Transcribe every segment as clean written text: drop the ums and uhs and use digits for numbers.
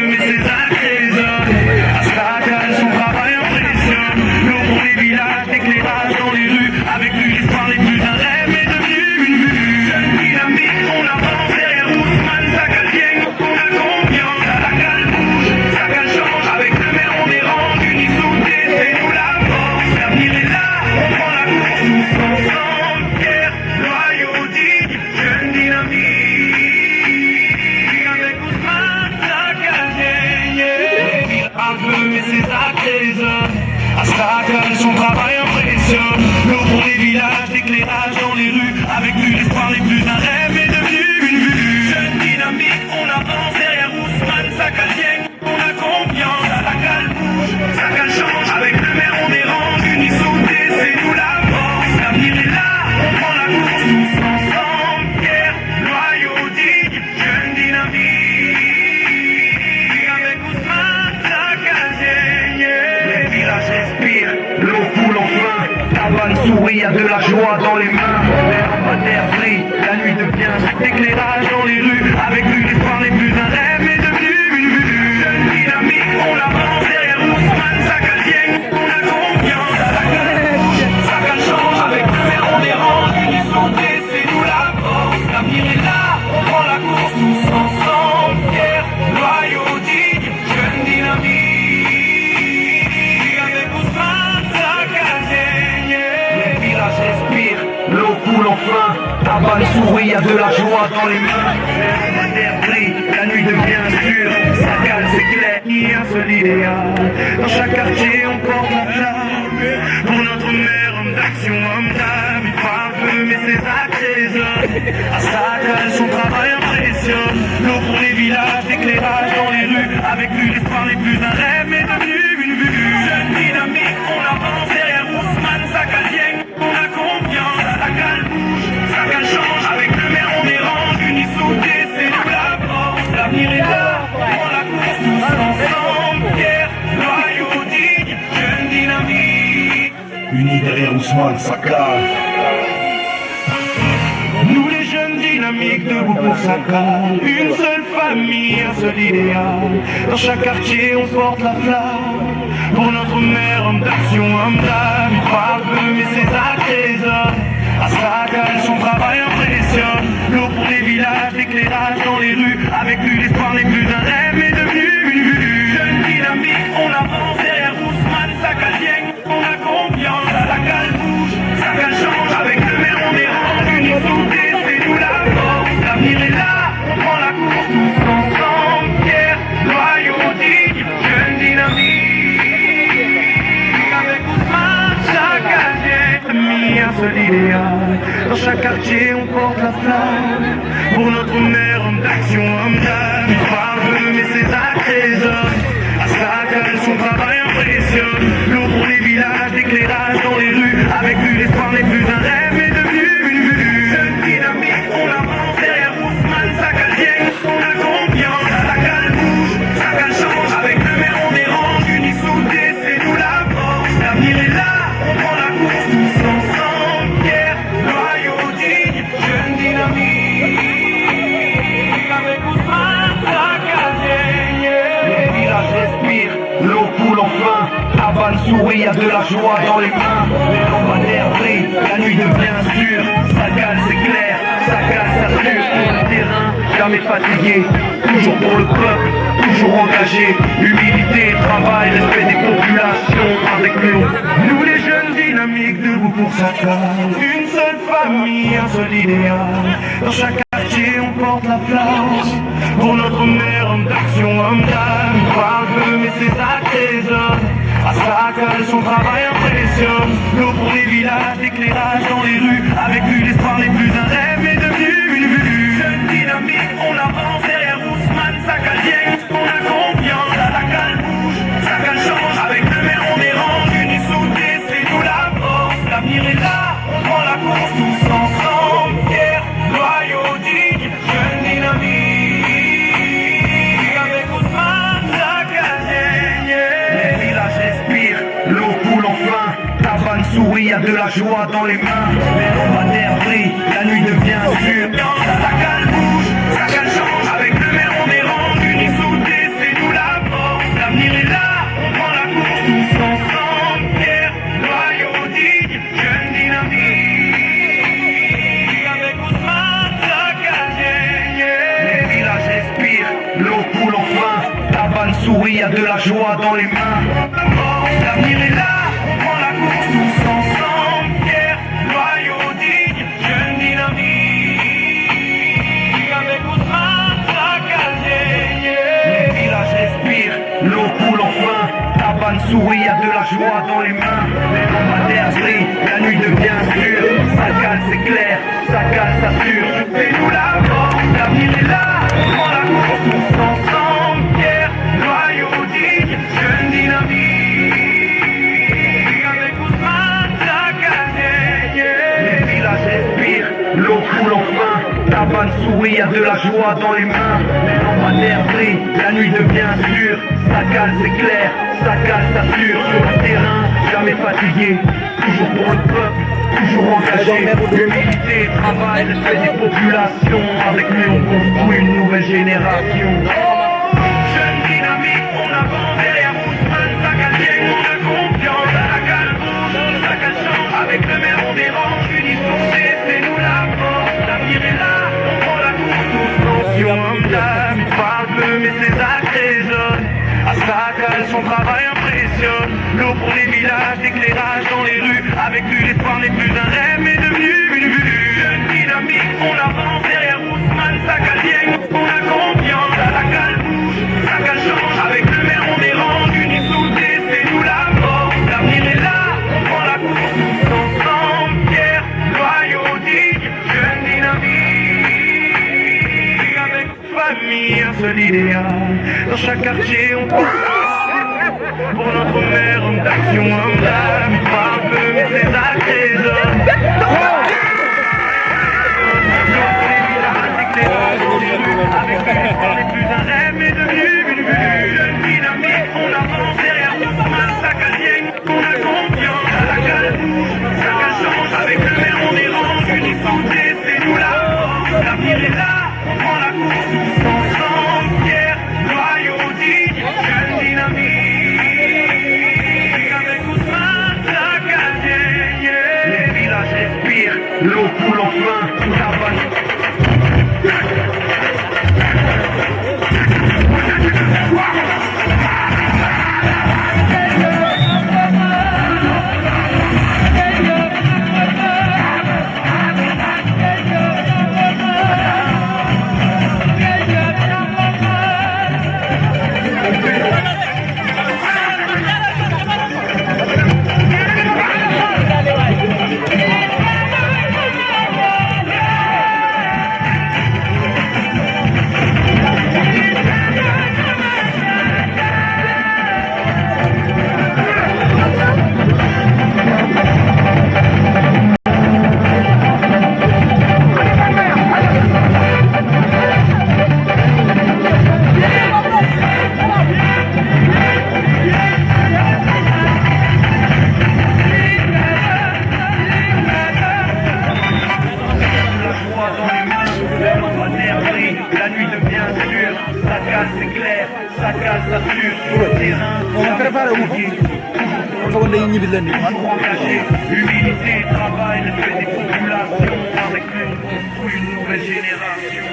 veut, mais ses actes et les hommes. Astrakhan, son travail impressionne. L'eau pour les villages, l'éclairage dans les rues. Avec lui, l'espoir n'est plus un rêve, mais devenu une vue. Jeune dynamique, on avance derrière Ousmane. Sakal vient, on a confiance. Sakal bouge, Sakal change. Avec le maire, on est rendu, unis soudés, c'est nous la force. L'avenir est là, on prend la course tous ensemble. Fiers, loyaux, dignes, jeune dynamique. Avec Ousmane, Sakal vient, un peu, mais ses actes et les hommes. Astrakhan, son travail impressionne. L'eau pour les villages, l'éclairage dans les rues. Avec lui, l'espoir n'est plus un rêve, mais devenu une vue. Jeune dynamique, on avance derrière Ousmane. Sakal vient, on a confiance. Sakal bouge, Sakal change. Avec le maire, on est rendu, unis soudés, c'est nous la force. L'avenir est là, on prend la course tous ensemble. Fiers, loyaux, dignes, jeune dynamique. Avec Ousmane, Sakal vient, les villages respirent, l'eau coule enfin. Taban sourit, y'a de la joie dans les mains. Les lampadaires brillent, la nuit devient éclairage dans les rues. Avec lui, l'espoir n'est plus un rêve, mais devenu une vue. Jeune dynamique, on avance derrière Ousmane. Sakal vient, on a confiance. Sakal bouge, Sakal change. Avec le maire, on est rendu, unis soudés, c'est nous la force. L'avenir est là, on prend la course tous ensemble. Fiers, loyaux, dignes, jeune dynamique. Avec Ousmane, Sakal vient, les villages respirent, l'eau coule enfin. Taban sourit, y'a de la joie dans les mains. Les lampadaires brillent, la nuit devient sûre. Sakal s'éclaire, il y a un seul idéal. Dans chaque quartier, on porte la flamme. Pour notre mère, homme d'action, homme d'âme. Il parle peu, mais ses actes et les hommes. Astrakhan, son travail impressionne. L'eau pour les villages, l'éclairage dans les rues. Avec lui, l'espoir n'est plus un rêve, mais devenu une vue. Jeune dynamique, on avance derrière Ousmane. Sakal vient, on a confiance. Sakal bouge, Sakal change. Avec le maire, on est rendu, unis soudés, c'est nous la force. L'avenir est là, on prend la course tous ensemble. Fiers, loyaux, dignes, jeune dynamique. Unis derrière Ousmane, Sakal. Nous les jeunes dynamiques, debout pour Sakal. Une seule famille, un seul idéal. Dans chaque quartier, on porte la flamme. Pour notre mère, homme d'action, homme d'âme. Il parle peu, mais ses actes et les hommes. Astrakhan, son travail impressionne. L'eau pour les villages, l'éclairage dans les rues. Avec lui, l'espoir n'est plus un rêve, mais devenu une vue. Jeune dynamique, on avance derrière Ousmane. Sakal vient, on a confiance. Sakal bouge, Sakal change. Avec le maire, on est rendu, unis soudés, c'est nous la force. L'avenir est là, on prend la course tous ensemble. Fiers, loyaux, dignes, jeune dynamique. Avec Ousmane, Sakal vient, mis un seul idéal. Dans chaque quartier, on porte la flamme. Pour notre mère, homme d'action, homme d'âme. Il parle peu, mais ses actes et les hommes. Astrakhan, son travail impressionne. L'eau pour les villages, l'éclairage dans les rues. Avec lui, l'espoir n'est plus un rêve, mais devenu une vue. Jeune dynamique, on avance derrière Ousmane. Sakal vient, on a confiance. Sakal bouge, Sakal change. Avec le maire, on est rendu, unis soudés, c'est nous la force. L'avenir est là, on prend la course tous ensemble. Fiers, loyaux, dignes, jeune dynamique. Avec Ousmane, Sakal vient, les villages respirent, l'eau coule enfin. Taban sourit, y'a de la joie dans les mains. Les lampadaires brillent, la nuit devient sûre. Sakal s'éclaire, Sakal s'assure. Sur le terrain, jamais fatigué. Toujours pour le peuple, toujours engagé. Humilité, travail, respect des populations. Avec nous, nous les jeunes dynamiques, debout pour Sakal. Une seule famille, un seul idéal. Dans chaque quartier, on porte la flamme. Pour notre mère, homme d'action, homme d'âme. Il parle peu, mais ses actes et les hommes. Astrakhan, son travail impressionne. L'eau pour les villages, l'éclairage dans les rues. Avec lui, l'espoir n'est plus un rêve, mais devenu une vue. Jeune dynamique, on avance derrière Ousmane. Sakal vient, on a confiance. Sakal bouge, Sakal change. Avec le maire, on est rendu, unis soudés, c'est nous la force. L'avenir est là, on prend la course tous ensemble. Fiers, loyaux, dignes, jeune dynamique. Avec Ousmane, Sakal vient, les villages respirent, l'eau coule enfin. Taban sourit, y'a de la joie dans les mains. Les lampadaires brillent, la nuit devient sûre. Sakal bouge, Sakal change. Avec le maire, on est rendu, unis soudés, c'est nous la coule enfin, ta vanne sourit, y a de la joie dans les mains. L'avenir est là, on prend la course tous ensemble, fiers, loyaux, dignes, jeunes, dynamiques. Avec Ousmane, Sakalier, les villages respirent, l'eau coule enfin, ta vanne sourit, y a de la joie dans les mains. Les lampadaires brillent, la nuit devient sûre, Sakal c'est clair, Sakal s'assure, c'est nous la force, l'avenir est là, on prend la course tous ensemble, fiers, loyaux, dignes, jeunes, dynamiques. Avec Ousmane, Sakalier, les villages respirent, l'eau coule enfin, ta vanne sourit, y a de la joie dans les mains. Les lampadaires brillent, la nuit devient sûre, Sakal c'est clair, Sakal s'assure. Sur le terrain, jamais fatigué, toujours pour le peuple, toujours engagé. Humilité, travail, respect des populations. Avec lui on construit une nouvelle génération. Jeune dynamique, on avance derrière Ousmane, Sakal vient, on a confiance. Sakal bouge, Sakal change. Avec le maire on dérange, unissons, c'est nous la force. L'avenir est là, on prend la course tous ensemble. Homme d'âme, parle peu mais ses actes résonnent. À Sakal, son travail impressionne. L'eau pour les villages, l'éclairage dans les rues. Avec lui, l'espoir n'est plus un rêve, mais devenu une vue. Jeune dynamique, on avance derrière Ousmane, Sakal vient, on a confiance. Sakal bouge, Sakal change. Avec le maire, on dérange, unis soudés, c'est nous la force. L'avenir est là, on prend la course tous ensemble, fiers, loyaux, dignes, jeunes dynamiques. Avec famille, un seul idéal. Dans chaque quartier, on pense pour notre mère, homme d'action, homme d'âme. Il parle peu, mais ses actes résonnent. Avec lui, l'espoir n'est plus un rêve, mais devenu une vue. Jeune dynamique, on avance derrière Ousmane, Sakal vient, on a confiance. Sakal bouge, Sakal change. Avec le maire, on dérange, unis soudés, c'est nous la force. L'avenir est là, on prend la course tous ensemble, fiers, loyaux, dignes, jeunes, dynamiques. Avec Ousmane, Sakal vient, les villages respirent, l'eau coule enfin, ta vanne. La nuit devient sûre, Sakal c'est clair, Sakal s'assure sur le terrain. Toujours engagé, humilité, travail, respect des populations. Avec lui on construit une nouvelle génération.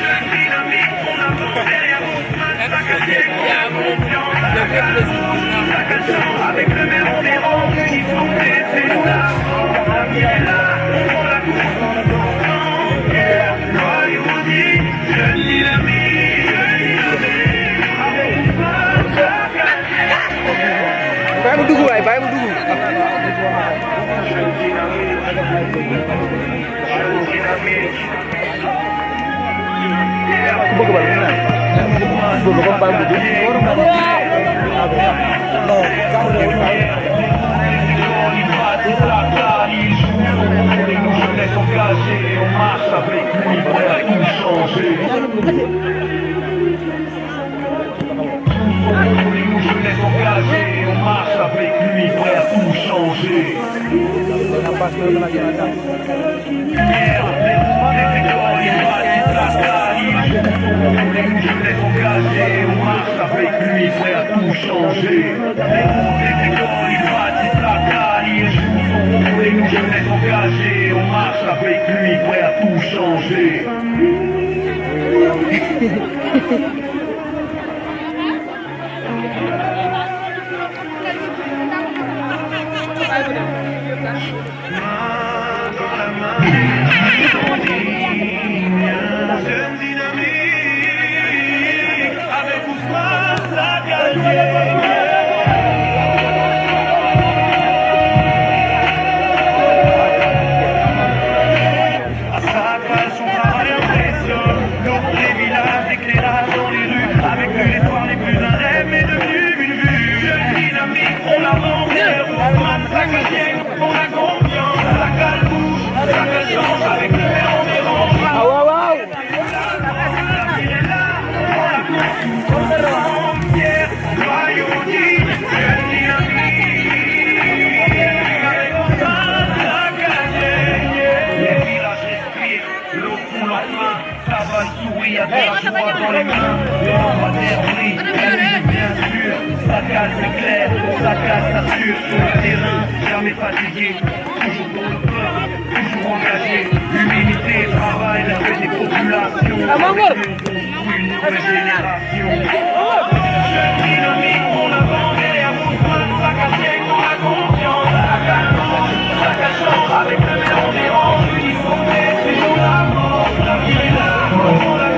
Jeune dynamique, on avance derrière Ousmane, Sakal vient, on a confiance. Sakal bouge, Sakal change. Avec le maire on dérange, unis soudés, c'est nous la force. L'avenir est là, on prend la course ensemble, fiers, loyaux, dignes, jeunes, dynamiques. Avec Ousmane, Sakal vient. Bàyyi mu dugg waay, bàyyi mu dugg. Jeune dynamique, jeune dynamique. Ku bëgg bal mu naan. Bëgg ko bàyyi mu dugg. On marche avec lui, prêt à tout changer. Nous jeunesse engagée, on marche avec lui, prêt à tout changer. Hier, les écoles, les bâtisses, la taille. Nous jeunesse engagée, on marche avec lui, prêt à tout changer. Les écoles, les bâtisses, la taille. Nous jeunesse engagée, on marche avec lui, prêt à tout changer. Pierre, soyons dignes, unis les villages respirent, l'eau coule enfin, ça va sourire, à la joie dans les mains, le lampadaire brille, la lumière bien sûr, ça casse c'est clair, ça casse s'assure, sur le terrain, jamais fatigué, toujours pour le peuple, toujours engagé, humilité, travail, respect des populations, une nouvelle génération. Jeune dynamique, on avance derrière mon soin, ça casse dans la confiance, ça cache avec le mélange des rangs, uniformé, c'est nous la mort, la vie est là, on la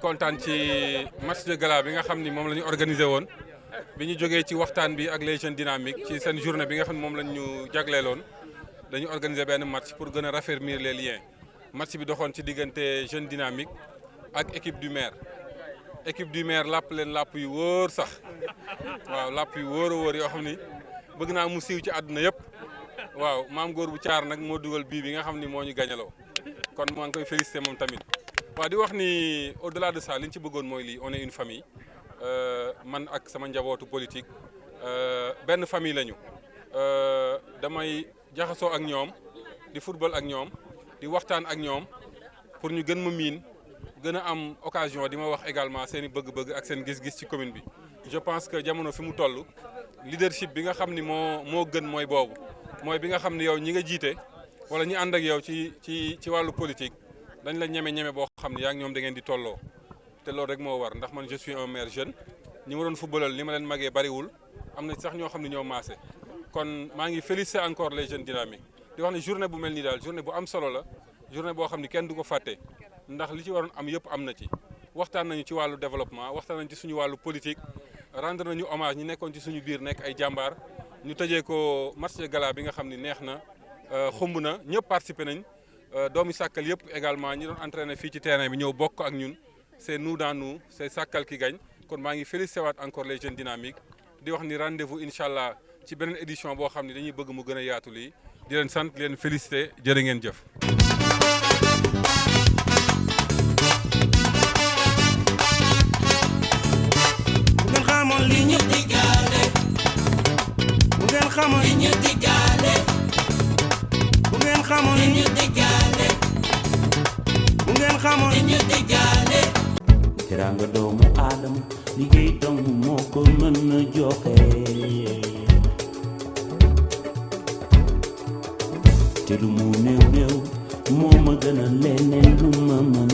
kontaan ci match de gala bi nga xam ni moom la ñu organisé woon bi ñu jógee ci waxtaan bi ak les jeunes dynamiques ci seen journée bi nga xam ne moom lañ ñu jagleeloon dañu organisé benn match pour gën a raffermir les liens match bi doxoon ci diggante jeunes dynamiques ak équipe du maire làpp leen làpp yu wóor sax waaw làpp yu wóor a wóor yoo xam ni bëgg naa mu siiw ci àdduna yëpp waaw maam góor bu caar nag moo dugal bii bi nga xam ni moo ñu gañaloo kon maa ngi koy félicité moom tamit waaw di wax ni au delà de ça li ñu ci bëggoon mooy lii on est une famille man ak sama njabootu politique benn famille lañu damay jaxasoo ak ñoom di football ak ñoom di waxtaan ak ñoom pour ñu gën ma miin gën a am occasion di ma wax également seen i bëgg-bëgg ak seen gis-gis ci commune bi. je pense que jamono fi mu toll leadership bi nga xam ni moo gën mooy boobu mooy bi nga xam ni yow ñi nga jiite wala ñi ànd ak yow ci wàllu politique dañ la ñeme boo xam ni yaa ngi ñoom da ngeen di tolloo te loolu rek moo war ndax man je suis un maire jeune ñi ma doon footballal ni ma leen magee bariwul am na sax ñoo xam ne ñoo maase kon maa ngi féliciter encore les jeunes dynamiques di wax ne journée bu mel nii daal journée bu am solo la journée boo xam ni kenn du ko fàtte ndax li ci waroon am yëpp am na ci waxtaan nañu ci wàllu développement waxtaan nañu ci suñu wàllu politique rendre nañu hommage ñi nekkoon ci suñu biir nekk ay jàmbaar ñu tëjee ko match de gala bi nga xam ni neex na xumb na ñëpp participer nañ doomi Sàkkal yëpp également ñi doon entraîné fii ci terrain bi ñëw bokk ak ñun c'est nous dans nous c'est Sàkkal qui gagne kon maa ngi félicité waat encore les jeunes dynamiques di wax ni rendez-vous incha allah ci beneen édition boo xam ne dañuy bëgg mu gën a yaatu lii di leen sant di leen félicité jërë ngeen jëf. bu ngeen xamoon li ñu diggaale bu ngeen xamoon li ñu diggaale bu ngeen xamoon li ñu diggaale bu ngeen xamoon li ñu diggaale. teraanga doomu aadama liggéey dong moo ko mën a joxe te lu mu néew moo ma gën a leneen lu ma mën